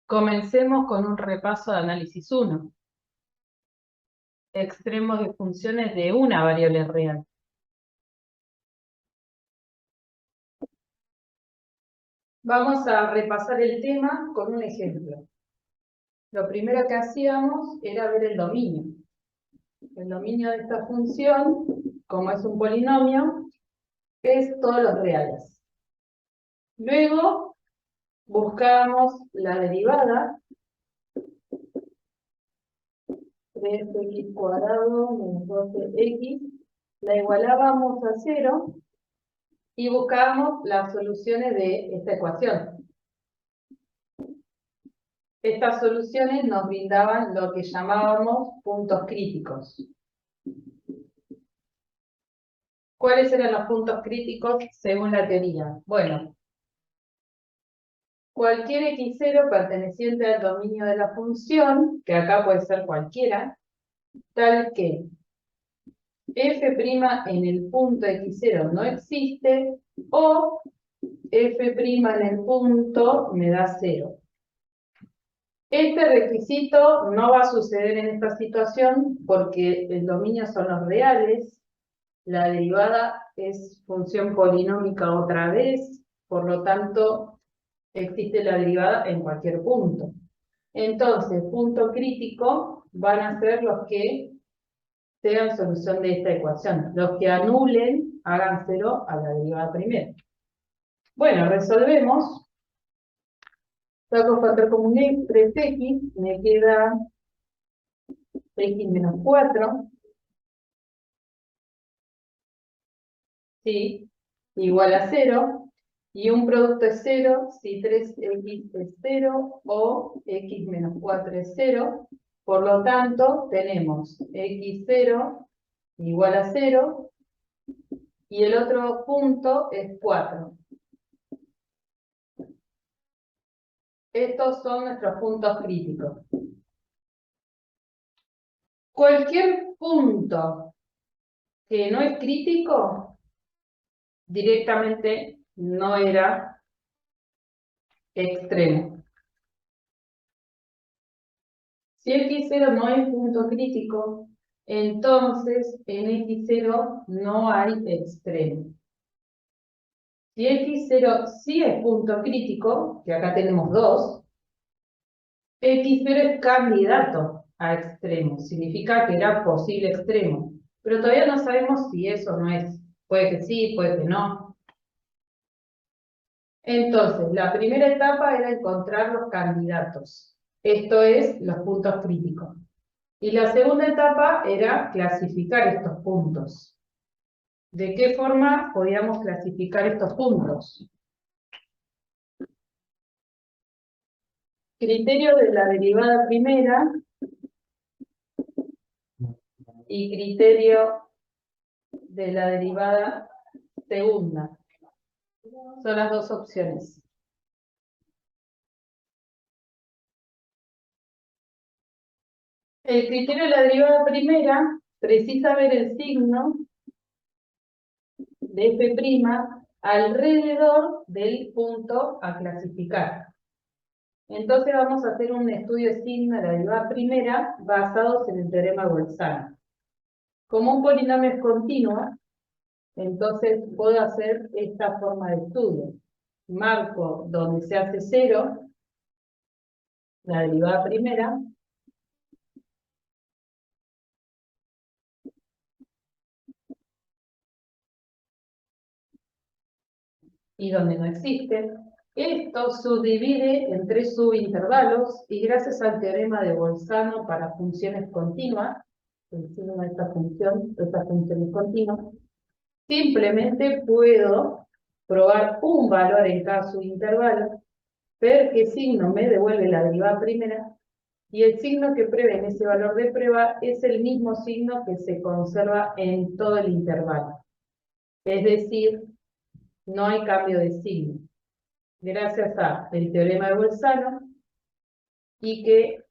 Comencemos con un repaso de análisis 1. Extremos de funciones de una variable real. Vamos a repasar el tema con un ejemplo. Lo primero que hacíamos era ver el dominio. El dominio de esta función, como es un polinomio, es todos los reales. Luego buscábamos la derivada, 3x cuadrado menos 12x, la igualábamos a 0 y buscábamos las soluciones de esta ecuación. Estas soluciones nos brindaban lo que llamábamos puntos críticos. ¿Cuáles eran los puntos críticos según la teoría? Bueno, cualquier x0 perteneciente al dominio de la función, que acá puede ser cualquiera, tal que f' en el punto x0 no existe, o f' en el punto me da 0. Este requisito no va a suceder en esta situación porque el dominio son los reales, la derivada es función polinómica otra vez, por lo tanto existe la derivada en cualquier punto. Entonces, punto crítico van a ser los que sean solución de esta ecuación, los que anulen, hagan 0 a la derivada primera. Bueno, resolvemos. Saco factor común 3x, me queda x menos 4, ¿sí? Igual a 0, y un producto es 0 si 3x es 0 o x menos 4 es 0. Por lo tanto, tenemos x0 igual a 0, y el otro punto es 4. Estos son nuestros puntos críticos. Cualquier punto que no es crítico, directamente no era extremo. Si x0 no es punto crítico, entonces en x0 no hay extremo. Si x0 sí es punto crítico, que acá tenemos 2, x0 es candidato a extremo, significa que era posible extremo, pero todavía no sabemos si eso no es. Puede que sí, puede que no. Entonces, la primera etapa era encontrar los candidatos, esto es, los puntos críticos. Y la segunda etapa era clasificar estos puntos. ¿De qué forma podíamos clasificar estos puntos? Criterio de la derivada primera y criterio de la derivada segunda. Son las dos opciones. El criterio de la derivada primera precisa ver el signo de f' alrededor del punto a clasificar. Entonces vamos a hacer un estudio de signo de la derivada primera basados en el teorema de Bolzano. Como un polinomio es continuo, entonces puedo hacer esta forma de estudio. Marco donde se hace 0, la derivada primera, y donde no existe. Esto subdivide en 3 subintervalos y gracias al teorema de Bolzano para funciones continuas, encima de esta función es continua, simplemente puedo probar un valor en cada subintervalo, ver qué signo me devuelve la derivada primera, y el signo que prevé ese valor de prueba es el mismo signo que se conserva en todo el intervalo. Es decir, no hay cambio de signo, gracias al teorema de Bolzano, y que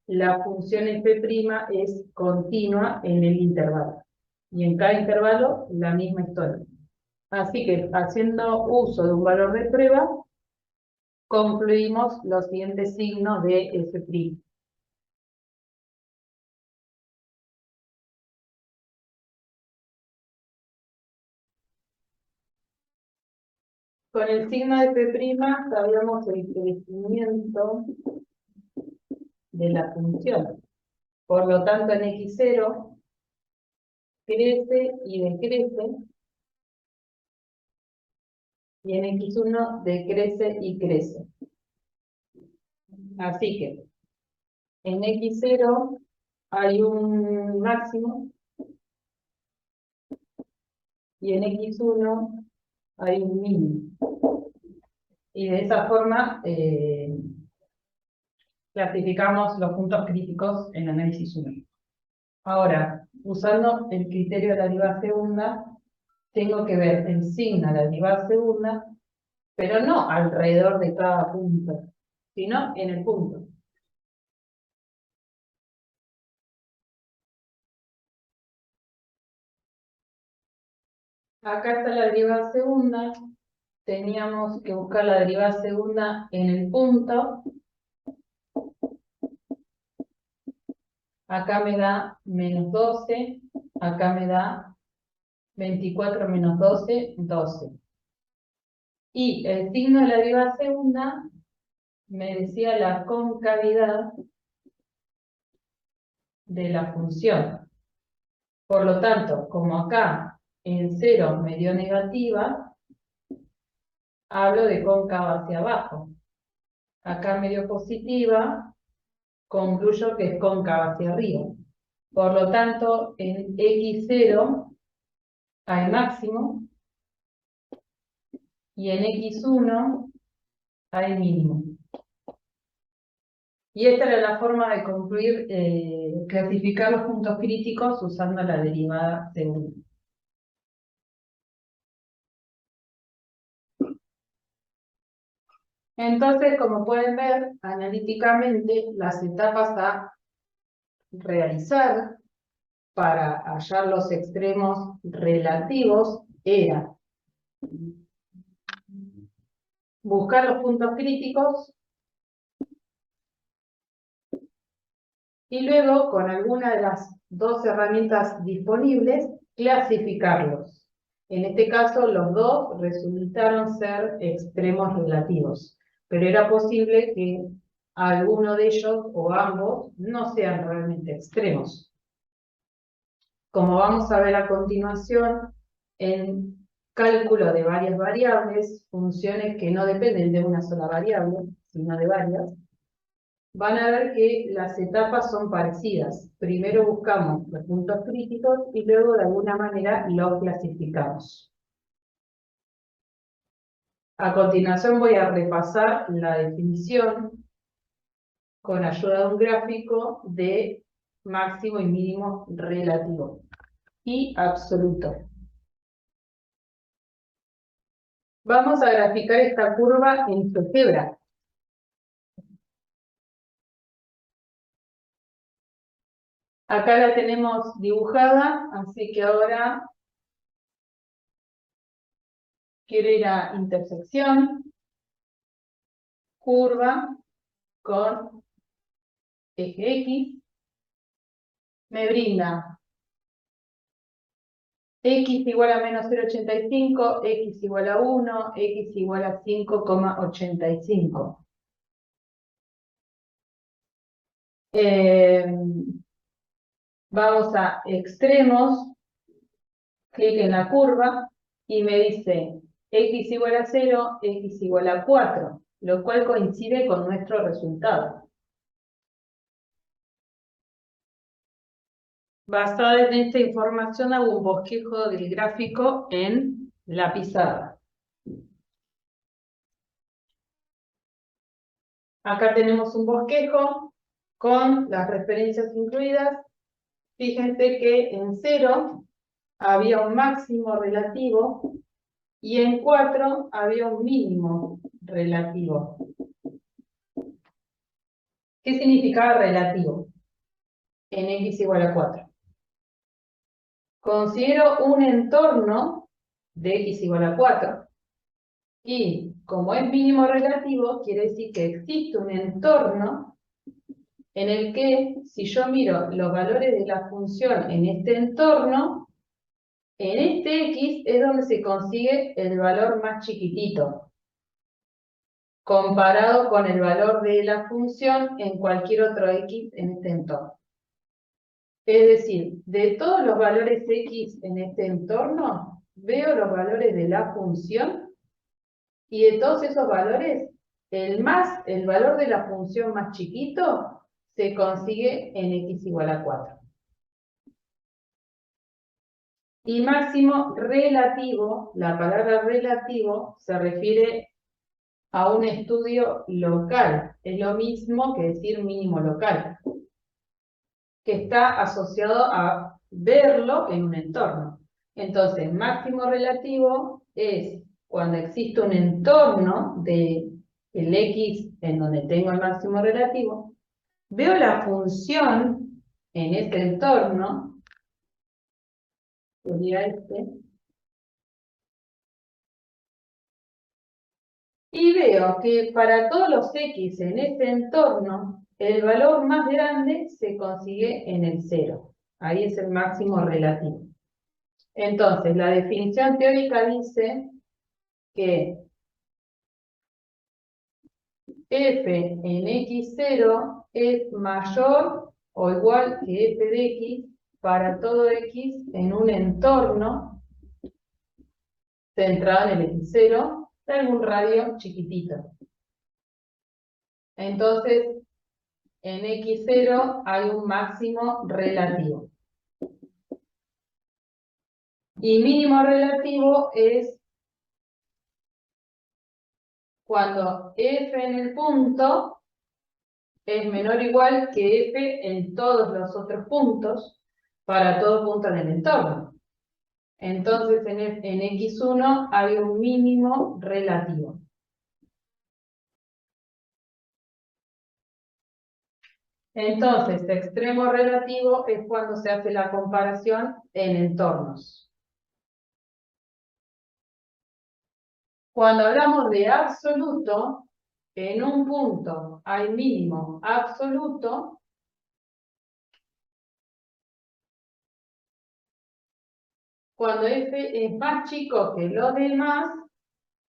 la función f' es continua en el intervalo. Y en cada intervalo, la misma historia. Así que, haciendo uso de un valor de prueba, concluimos los siguientes signos de F'. Con el signo de F' sabíamos el crecimiento de la función. Por lo tanto, en X0 crece y decrece, y en X1 decrece y crece. Así que en X0 hay un máximo y en X1 hay un mínimo. Y de esa forma clasificamos los puntos críticos en análisis 1. Ahora, usando el criterio de la derivada segunda, tengo que ver el signo de la derivada segunda, pero no alrededor de cada punto, sino en el punto. Acá está la derivada segunda, teníamos que buscar la derivada segunda en el punto. Acá me da menos 12, acá me da 24 menos 12, 12. Y el signo de la derivada segunda me decía la concavidad de la función. Por lo tanto, como acá en 0 me dio negativa, hablo de cóncava hacia abajo. Acá me dio positiva, concluyo que es cóncava hacia arriba. Por lo tanto, en X0 hay máximo y en X1 hay mínimo. Y esta era la forma de concluir, clasificar los puntos críticos usando la derivada segunda. Entonces, como pueden ver, analíticamente, las etapas a realizar para hallar los extremos relativos era buscar los puntos críticos y luego, con alguna de las dos herramientas disponibles, clasificarlos. En este caso, los dos resultaron ser extremos relativos, pero era posible que alguno de ellos o ambos no sean realmente extremos. Como vamos a ver a continuación, en cálculo de varias variables, funciones que no dependen de una sola variable, sino de varias, van a ver que las etapas son parecidas. Primero buscamos los puntos críticos y luego de alguna manera los clasificamos. A continuación voy a repasar la definición con ayuda de un gráfico de máximo y mínimo relativo y absoluto. Vamos a graficar esta curva en GeoGebra. Acá la tenemos dibujada, así que ahora quiero ir a intersección, curva con eje X. Me brinda X igual a menos 0,85, X igual a 1, X igual a 5,85. Vamos a extremos, clic en la curva y me dice X igual a 0, X igual a 4, lo cual coincide con nuestro resultado. Basada en esta información hago un bosquejo del gráfico en la pizarra. Acá tenemos un bosquejo con las referencias incluidas. Fíjense que en 0 había un máximo relativo y en 4 había un mínimo relativo. ¿Qué significaba relativo? En X igual a 4. Considero un entorno de X igual a 4. Y como es mínimo relativo, quiere decir que existe un entorno en el que, si yo miro los valores de la función en este entorno, en este x es donde se consigue el valor más chiquitito, comparado con el valor de la función en cualquier otro x en este entorno. Es decir, de todos los valores x en este entorno, veo los valores de la función y de todos esos valores, el valor de la función más chiquito se consigue en x igual a 4. Y máximo relativo, la palabra relativo se refiere a un estudio local. Es lo mismo que decir mínimo local, que está asociado a verlo en un entorno. Entonces, máximo relativo es cuando existe un entorno de el x en donde tengo el máximo relativo, veo la función en este entorno, sería este, y veo que para todos los x en este entorno, el valor más grande se consigue en el 0. Ahí es el máximo relativo. Entonces, la definición teórica dice que f en x0 es mayor o igual que f de x para todo x en un entorno centrado en el x0 de algún radio chiquitito. Entonces, en x0 hay un máximo relativo. Y mínimo relativo es cuando f en el punto es menor o igual que f en todos los otros puntos para todo punto en el entorno. Entonces en x1 hay un mínimo relativo. Entonces, extremo relativo es cuando se hace la comparación en entornos. Cuando hablamos de absoluto, en un punto hay mínimo absoluto cuando f es más chico que los demás.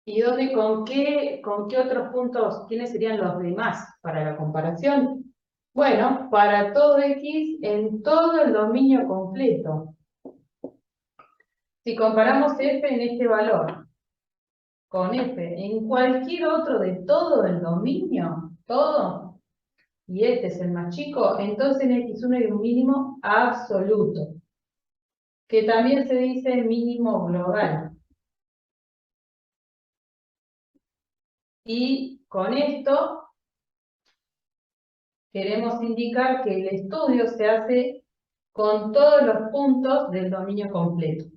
¿Y con qué otros puntos, quiénes serían los demás para la comparación? Bueno, para todo x en todo el dominio completo. Si comparamos f en este valor con f en cualquier otro de todo el dominio, todo, y este es el más chico, entonces en x1 hay un mínimo absoluto, que también se dice mínimo global. Y con esto queremos indicar que el estudio se hace con todos los puntos del dominio completo.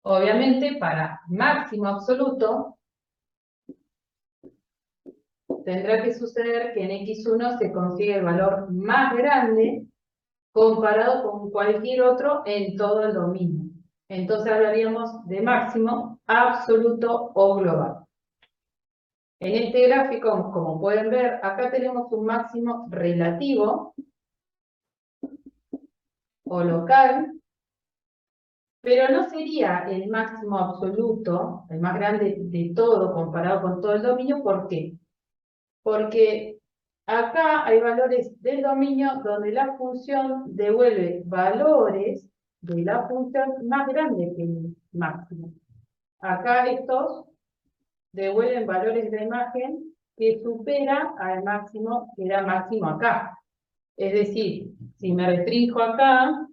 Obviamente, para máximo absoluto, tendrá que suceder que en x1 se consigue el valor más grande comparado con cualquier otro en todo el dominio. Entonces hablaríamos de máximo absoluto o global. En este gráfico, como pueden ver, acá tenemos un máximo relativo o local, pero no sería el máximo absoluto, el más grande de todo comparado con todo el dominio. ¿Por qué? Porque acá hay valores del dominio donde la función devuelve valores de la función más grande que el máximo. Acá estos devuelven valores de imagen que supera al máximo que era máximo acá. Es decir, si me restringo acá,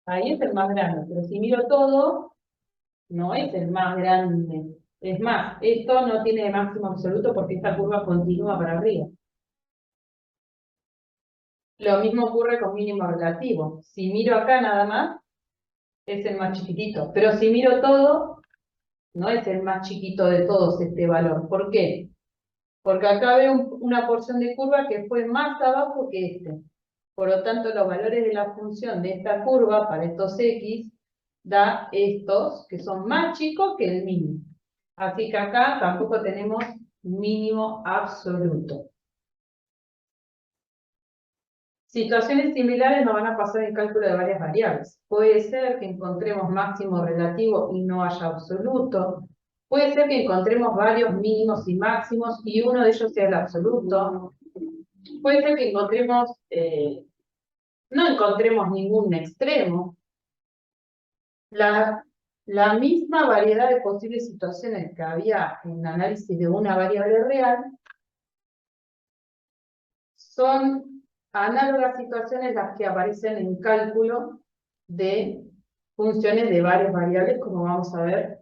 ahí es el más grande, pero si miro todo, no es el más grande. Es más, esto no tiene máximo absoluto porque esta curva continúa para arriba. Lo mismo ocurre con mínimo relativo. Si miro acá nada más, es el más chiquitito. Pero si miro todo, no es el más chiquito de todos este valor. ¿Por qué? Porque acá veo una porción de curva que fue más abajo que este. Por lo tanto, los valores de la función de esta curva para estos x da estos que son más chicos que el mínimo. Así que acá tampoco tenemos mínimo absoluto. Situaciones similares nos van a pasar en cálculo de varias variables. Puede ser que encontremos máximo relativo y no haya absoluto. Puede ser que encontremos varios mínimos y máximos y uno de ellos sea el absoluto. Puede ser que encontremos, no encontremos ningún extremo. La misma variedad de posibles situaciones que había en el análisis de una variable real son análogas situaciones las que aparecen en cálculo de funciones de varias variables, como vamos a ver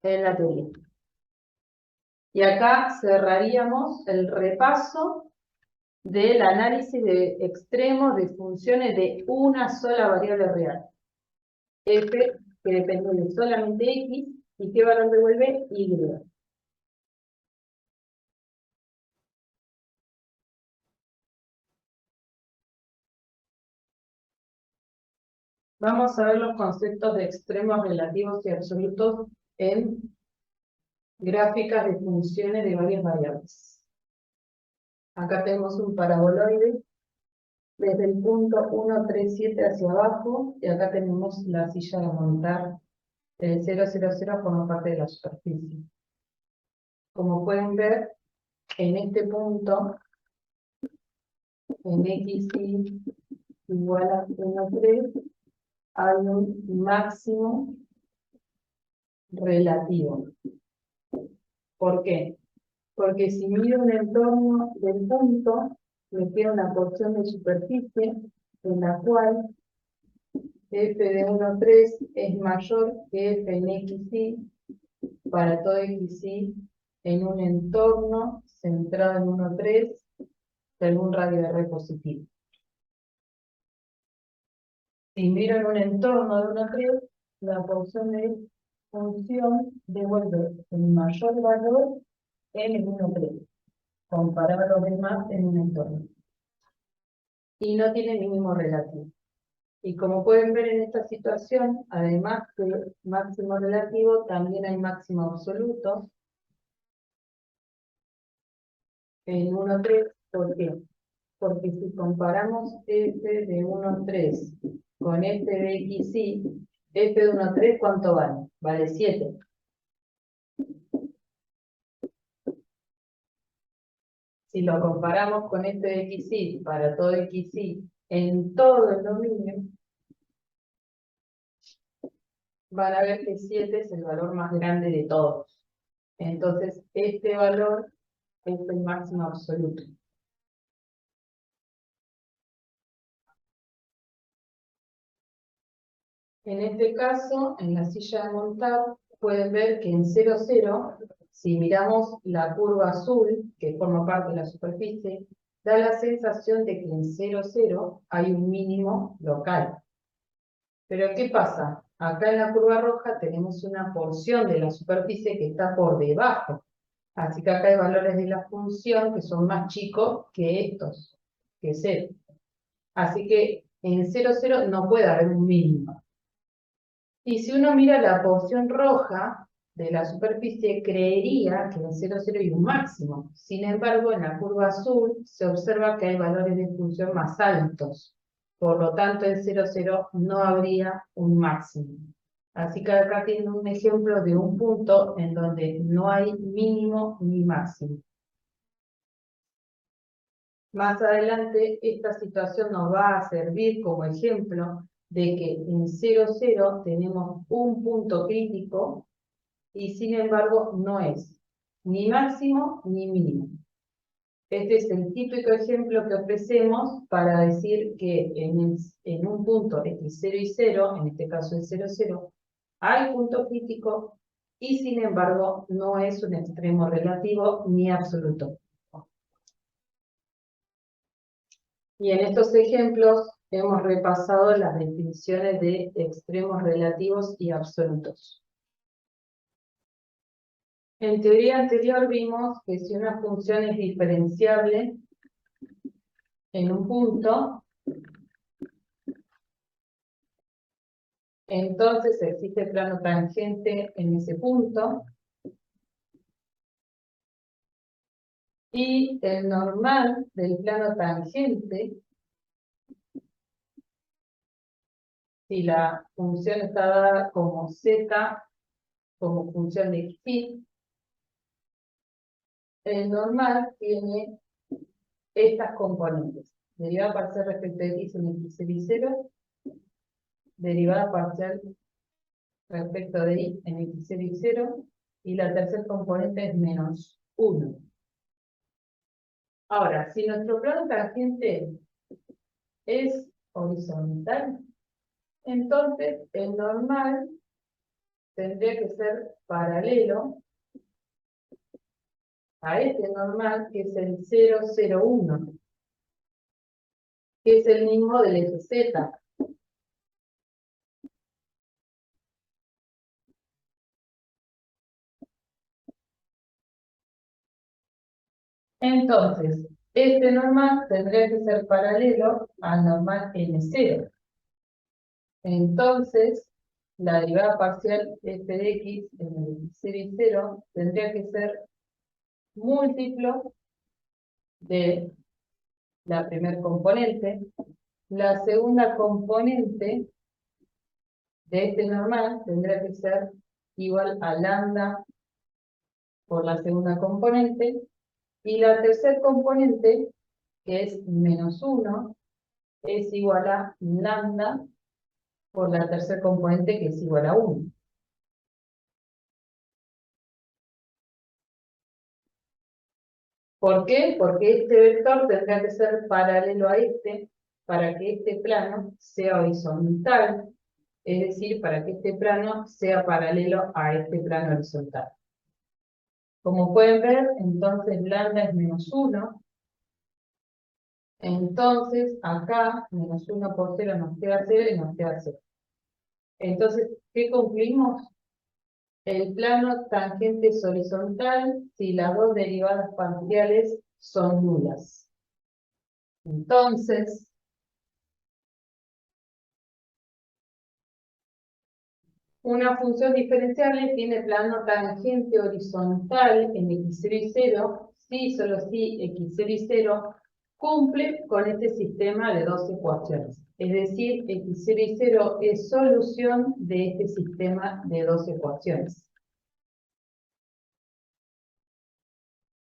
en la teoría. Y acá cerraríamos el repaso del análisis de extremos de funciones de una sola variable real. F, que depende de solamente X, y qué valor devuelve Y. Vamos a ver los conceptos de extremos relativos y absolutos en gráficas de funciones de varias variables. Acá tenemos un paraboloide desde el punto 1, 3, 7 hacia abajo, y acá tenemos la silla de montar del 0, 0, 0 como parte de la superficie. Como pueden ver, en este punto, en XY igual a 1, 3, hay un máximo relativo. ¿Por qué? Porque si mido un entorno del punto, me queda una porción de superficie en la cual f de 1, 3 es mayor que f en xy para todo xy en un entorno centrado en 1, 3 de algún radio de R positivo. Si miro en un entorno de 1, 3, la porción de función devuelve el mayor valor en el 1, 3, comparado a los demás en un entorno. Y no tiene mínimo relativo. Y como pueden ver en esta situación, además de máximo relativo, también hay máximo absoluto en 1, 3. ¿Por qué? Porque si comparamos f de 1, 3 con f de xy, f de 1, 3, ¿cuánto vale? Vale 7. Si lo comparamos con f de xy para todo xy en todo el dominio, van a ver que 7 es el valor más grande de todos. Entonces, este valor es el máximo absoluto. En este caso, en la silla de montar, pueden ver que en 0, 0, si miramos la curva azul, que forma parte de la superficie, da la sensación de que en 0, 0 hay un mínimo local. Pero ¿qué pasa? Acá en la curva roja tenemos una porción de la superficie que está por debajo. Así que acá hay valores de la función que son más chicos que estos, que 0. Así que en 0, 0 no puede haber un mínimo. Y si uno mira la porción roja de la superficie, creería que en 0, 0 hay un máximo. Sin embargo, en la curva azul se observa que hay valores de función más altos. Por lo tanto, en 0, 0 no habría un máximo. Así que acá tienen un ejemplo de un punto en donde no hay mínimo ni máximo. Más adelante, esta situación nos va a servir como ejemplo de que en 0, 0 tenemos un punto crítico y sin embargo no es ni máximo ni mínimo. Este es el típico ejemplo que ofrecemos para decir que en un punto x0 y 0, en este caso el 0, 0, hay punto crítico y sin embargo no es un extremo relativo ni absoluto. Y en estos ejemplos hemos repasado las definiciones de extremos relativos y absolutos. En teoría anterior vimos que si una función es diferenciable en un punto, entonces existe plano tangente en ese punto, Y el normal del plano tangente, si la función está dada como z, como función de x, el normal tiene estas componentes. Derivada parcial respecto de x en x y 0, derivada parcial respecto de y en x y 0, y la tercera componente es menos 1. Ahora, si nuestro plano tangente es horizontal, entonces el normal tendría que ser paralelo a este normal, que es el 0, 0, 1, que es el mismo del eje Z. Entonces, este normal tendría que ser paralelo al normal N0. Entonces, la derivada parcial f de x en el x0 y 0 tendría que ser múltiplo de la primera componente. La segunda componente de este normal tendría que ser igual a lambda por la segunda componente. Y la tercera componente, que es menos 1, es igual a lambda por la tercera componente, que es igual a 1. ¿Por qué? Porque este vector tendrá que ser paralelo a este para que este plano sea horizontal, es decir, para que este plano sea paralelo a este plano horizontal. Como pueden ver, entonces lambda es menos 1. Entonces, acá, menos 1 por 0 nos queda 0 y nos queda 0. Entonces, ¿qué concluimos? El plano tangente es horizontal si las dos derivadas parciales son nulas. Entonces, una función diferenciable tiene plano tangente horizontal en x0 y 0, si solo si x0 y 0 cumple con este sistema de dos ecuaciones. Es decir, x0 y 0 es solución de este sistema de dos ecuaciones.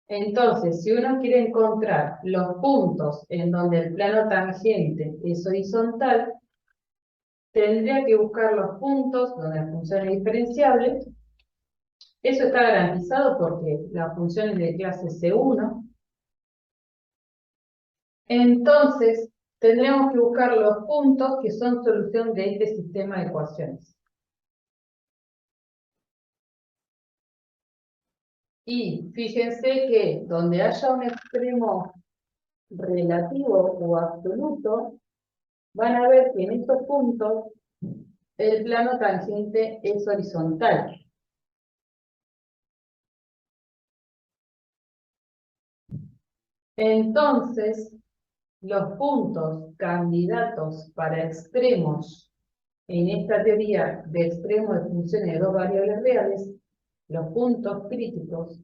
Entonces, si uno quiere encontrar los puntos en donde el plano tangente es horizontal, tendría que buscar los puntos donde la función es diferenciable. Eso está garantizado porque la función es de clase C1. Entonces, tendremos que buscar los puntos que son solución de este sistema de ecuaciones. Y fíjense que donde haya un extremo relativo o absoluto, van a ver que en estos puntos el plano tangente es horizontal. Entonces, los puntos candidatos para extremos en esta teoría de extremos de funciones de dos variables reales, los puntos críticos,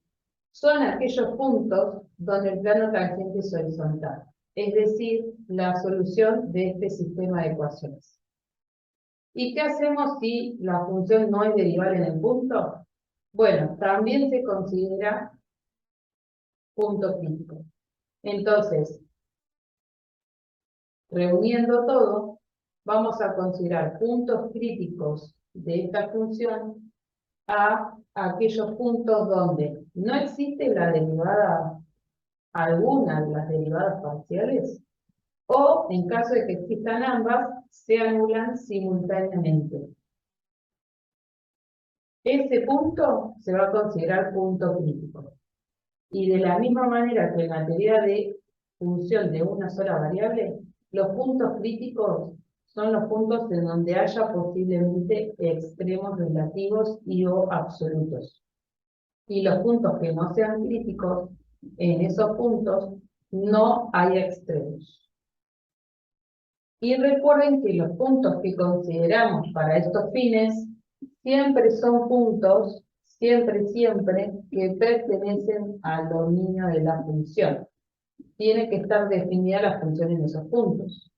son aquellos puntos donde el plano tangente es horizontal, es decir, la solución de este sistema de ecuaciones. ¿Y qué hacemos si la función no es derivable en el punto? Bueno, también se considera punto crítico. Entonces, reuniendo todo, vamos a considerar puntos críticos de esta función a aquellos puntos donde no existe la derivada, alguna de las derivadas parciales, o en caso de que existan ambas, se anulan simultáneamente. Ese punto se va a considerar punto crítico. Y de la misma manera que en la teoría de función de una sola variable, los puntos críticos son los puntos en donde haya posiblemente extremos relativos y o absolutos. Y los puntos que no sean críticos, en esos puntos no hay extremos. Y recuerden que los puntos que consideramos para estos fines siempre son puntos siempre, siempre que pertenecen al dominio de la función. Tiene que estar definida la función en esos puntos.